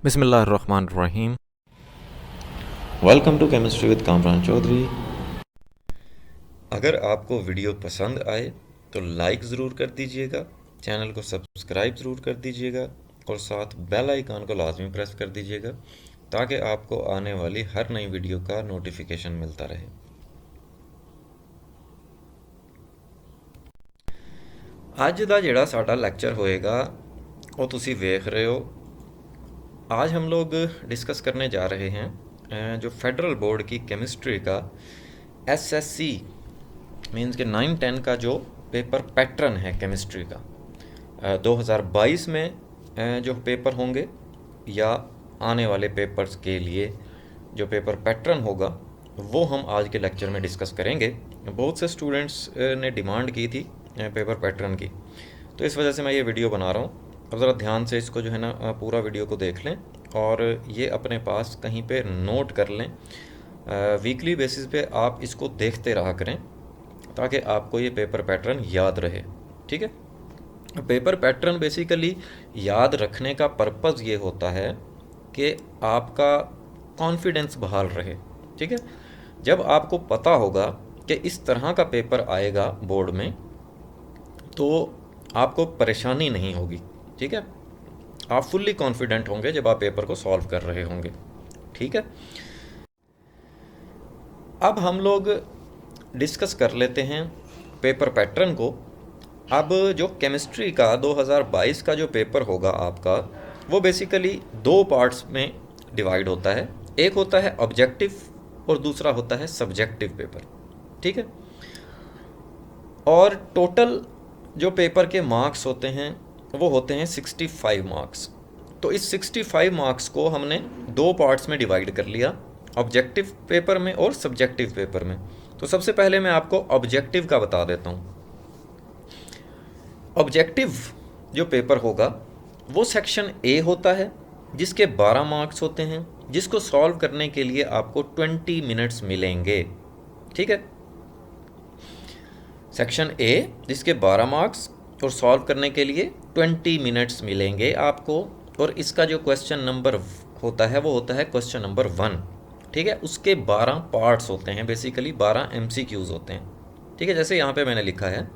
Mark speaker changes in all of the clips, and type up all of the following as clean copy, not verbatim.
Speaker 1: बिस्मिल्लाहिर्रहमानिर्रहीम।
Speaker 2: Welcome to chemistry with Kamran Chaudhary. अगर आपको वीडियो पसंद आए तो लाइक ज़रूर कर दीजिएगा, चैनल को सब्सक्राइब ज़रूर कर दीजिएगा और साथ बेल आइकन को लाजमी प्रेस कर दीजिएगा ताकि आपको आने वाली हर नई वीडियो का नोटिफिकेशन मिलता रहे। ਅੱਜ ਦਾ ਜਿਹੜਾ ਸਾਡਾ ਲੈਕਚਰ होएगा वो तुसी वेख रहे हो। आज हम लोग डिस्कस करने जा रहे हैं जो फेडरल बोर्ड की केमिस्ट्री का एसएससी मीन्स के 9-10 का जो पेपर पैटर्न है केमिस्ट्री का 2022 में जो पेपर होंगे या आने वाले पेपर्स के लिए जो पेपर पैटर्न होगा वो हम आज के लेक्चर में डिस्कस करेंगे। बहुत से स्टूडेंट्स ने डिमांड की थी पेपर पैटर्न की, तो इस वजह से मैं ये वीडियो बना रहा हूँ। अब ज़रा ध्यान से इसको जो है ना पूरा वीडियो को देख लें और ये अपने पास कहीं पे नोट कर लें। वीकली बेसिस पे आप इसको देखते रहा करें ताकि आपको ये पेपर पैटर्न याद रहे। ठीक है, पेपर पैटर्न बेसिकली याद रखने का पर्पज़ ये होता है कि आपका कॉन्फिडेंस बहाल रहे। ठीक है, जब आपको पता होगा कि इस तरह का पेपर आएगा बोर्ड में तो आपको परेशानी नहीं होगी। ठीक है, आप फुल्ली कॉन्फिडेंट होंगे जब आप पेपर को सॉल्व कर रहे होंगे। ठीक है, अब हम लोग डिस्कस कर लेते हैं पेपर पैटर्न को। अब जो केमिस्ट्री का 2022 का जो पेपर होगा आपका वो बेसिकली दो पार्ट्स में डिवाइड होता है। एक होता है ऑब्जेक्टिव और दूसरा होता है सब्जेक्टिव पेपर। ठीक है, और टोटल जो पेपर के मार्क्स होते हैं वो होते हैं 65 मार्क्स। तो इस 65 मार्क्स को हमने दो पार्ट्स में डिवाइड कर लिया, ऑब्जेक्टिव पेपर में और सब्जेक्टिव पेपर में। तो सबसे पहले मैं आपको ऑब्जेक्टिव का बता देता हूँ। ऑब्जेक्टिव जो पेपर होगा वो सेक्शन ए होता है जिसके 12 मार्क्स होते हैं, जिसको सॉल्व करने के लिए आपको 20 मिनट्स मिलेंगे। ठीक है, सेक्शन ए जिसके 12 मार्क्स और सॉल्व करने के लिए 20 मिनट्स मिलेंगे आपको। और इसका जो क्वेश्चन नंबर होता है वो होता है क्वेश्चन नंबर 1। ठीक है, उसके 12 पार्ट्स होते हैं, बेसिकली 12 एमसीक्यूज़ होते हैं। ठीक है, जैसे यहाँ पे मैंने लिखा है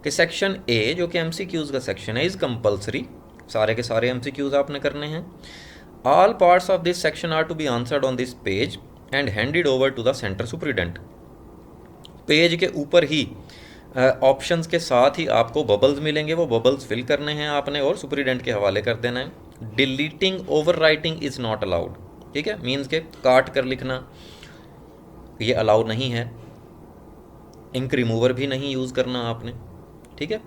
Speaker 2: कि सेक्शन ए जो कि एमसीक्यूज़ का सेक्शन है इज़ कंपल्सरी, सारे के सारे एमसीक्यूज़ आपने करने हैं। All parts of this section are to be answered on this page and handed over to the centre superintendent. Page के ऊपर ही ऑप्शंस के साथ ही आपको बबल्स मिलेंगे, वो बबल्स फिल करने हैं आपने और सुपरिटेंडेंट के हवाले कर देना है। Deleting over writing is not allowed. ठीक है, मीन्स के काट कर लिखना ये अलाउड नहीं है। इंक रिमूवर भी नहीं यूज़ करना आपने। ठीक है,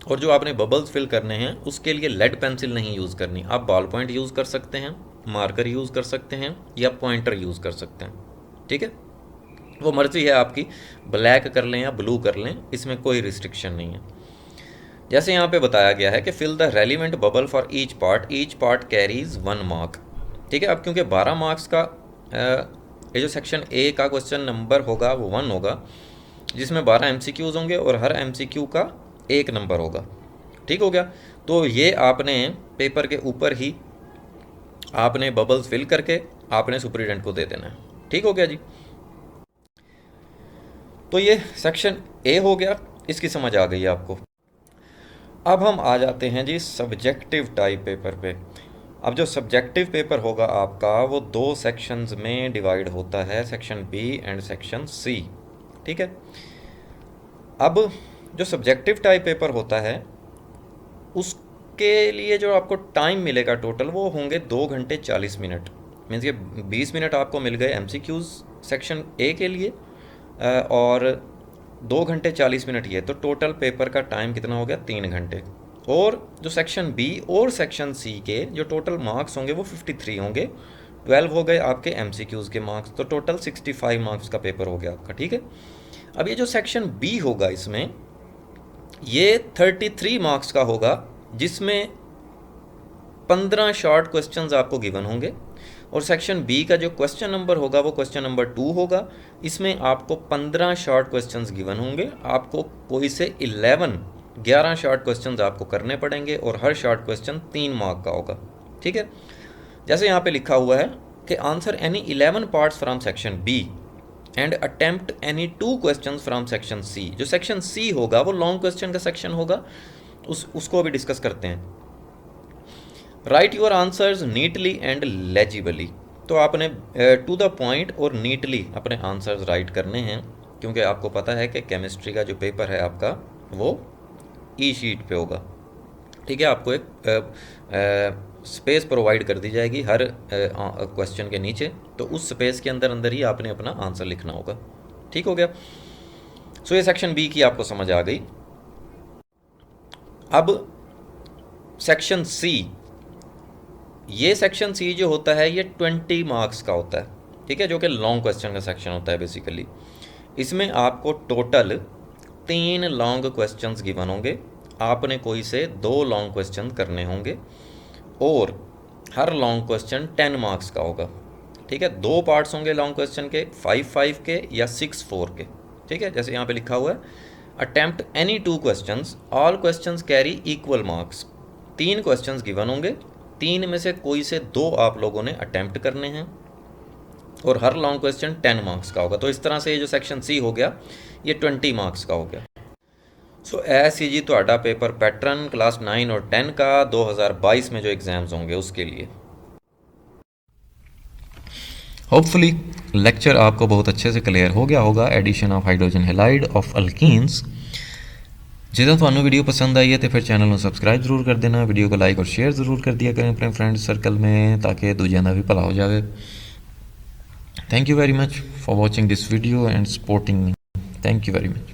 Speaker 2: और जो आपने बबल्स फिल करने हैं उसके लिए लेड पेंसिल नहीं यूज़ करनी। आप बॉल पॉइंट यूज़ कर सकते हैं, मार्कर यूज़ कर सकते हैं या पॉइंटर यूज़ कर सकते हैं। ठीक है, वो मर्ज़ी है आपकी, ब्लैक कर लें या ब्लू कर लें, इसमें कोई रिस्ट्रिक्शन नहीं है। जैसे यहाँ पे बताया गया है कि fill the relevant bubble for each part carries 1 mark. ठीक है, अब क्योंकि 12 मार्क्स का ये जो सेक्शन ए का क्वेश्चन नंबर होगा वो 1 होगा, जिसमें 12 एमसीक्यूज़ होंगे और हर एमसीक्यू का 1 नंबर होगा। ठीक हो गया, तो ये आपने पेपर के ऊपर ही आपने बबल्स फिल करके आपने सुपरिटेंडेंट को दे देना है। ठीक हो गया जी, तो ये सेक्शन ए हो गया, इसकी समझ आ गई है आपको। अब हम आ जाते हैं जी सब्जेक्टिव टाइप पेपर पे। अब जो सब्जेक्टिव पेपर होगा आपका वो दो सेक्शंस में डिवाइड होता है, section B and section C. ठीक है, अब जो सब्जेक्टिव टाइप पेपर होता है उसके लिए जो आपको टाइम मिलेगा टोटल वो होंगे 2 घंटे 40 मिनट। मीन्स ये 20 मिनट आपको मिल गए एमसीक्यूज़ सेक्शन ए के लिए और 2 घंटे 40 मिनट ये, तो टोटल पेपर का टाइम कितना हो गया 3 घंटे। और जो सेक्शन बी और सेक्शन सी के जो टोटल मार्क्स होंगे वो 53 होंगे। 12 हो गए आपके एमसीक्यूज़ के मार्क्स, तो टोटल 65 मार्क्स का पेपर हो गया आपका। ठीक है, अब ये जो सेक्शन बी होगा इसमें ये 33 मार्क्स का होगा, जिसमें 15 शॉर्ट क्वेश्चंस आपको गिवन होंगे। और सेक्शन बी का जो क्वेश्चन नंबर होगा वो क्वेश्चन नंबर 2 होगा, इसमें आपको 15 शॉर्ट क्वेश्चंस गिवन होंगे। आपको कोई से 11 शॉर्ट क्वेश्चंस आपको करने पड़ेंगे और हर शॉर्ट क्वेश्चन 3 मार्क का होगा। ठीक है। जैसे यहाँ पे लिखा हुआ है कि answer any 11 parts from section B and attempt any 2 questions from section C. जो सेक्शन सी होगा वो लॉन्ग क्वेश्चन का सेक्शन होगा, उसको अभी डिस्कस करते हैं। Write your answers neatly and legibly. तो आपने टू द पॉइंट और नीटली अपने आंसर्स राइट करने हैं, क्योंकि आपको पता है कि केमिस्ट्री का जो पेपर है आपका वो ई शीट पे होगा, ठीक है। आपको एक स्पेस प्रोवाइड कर दी जाएगी हर क्वेश्चन के नीचे, तो उस स्पेस के अंदर अंदर ही आपने अपना आंसर लिखना होगा, ठीक हो गया। सो ये सेक्शन बी की आपको समझ आ गई। अब सेक्शन सी, ये सेक्शन सी जो होता है ये 20 मार्क्स का होता है, ठीक है, जो कि लॉन्ग क्वेश्चन का सेक्शन होता है बेसिकली। इसमें आपको टोटल 3 लॉन्ग क्वेश्चंस गिवन होंगे, आपने कोई से 2 लॉन्ग क्वेश्चन करने होंगे और हर लॉन्ग क्वेश्चन 10 मार्क्स का होगा, ठीक है। 2 पार्ट्स होंगे लॉन्ग क्वेश्चन के, 5-5 के या 6-4 के, ठीक है। जैसे यहाँ पे लिखा हुआ है attempt any 2 questions, all questions carry equal marks. 3 questions given होंगे, 3 में से कोई से 2 आप लोगों ने अटेम्प्ट करने हैं और हर लॉन्ग क्वेश्चन 10 मार्क्स का होगा। तो इस तरह से ये जो सेक्शन सी हो गया ये 20 मार्क्स का हो गया। सो ऐसे जी ਤੁਹਾਡਾ पेपर पैटर्न क्लास 9 और 10 का 2022 में जो एग्ज़ाम्स होंगे उसके लिए। होपफुली लेक्चर आपको बहुत अच्छे से क्लियर हो गया होगा। Addition of hydrogen halide of alkenes. जो थानू वीडियो पसंद आई है तो फिर चैनल को सबसक्राइब जरूर कर देना, वीडियो को लाइक और शेयर ज़रूर कर दिया करें अपने फ्रेंड सर्कल में, ताकि दूजिया का भी भला हो जाए। Thank you very much for watching this video and supporting me. Thank you very much.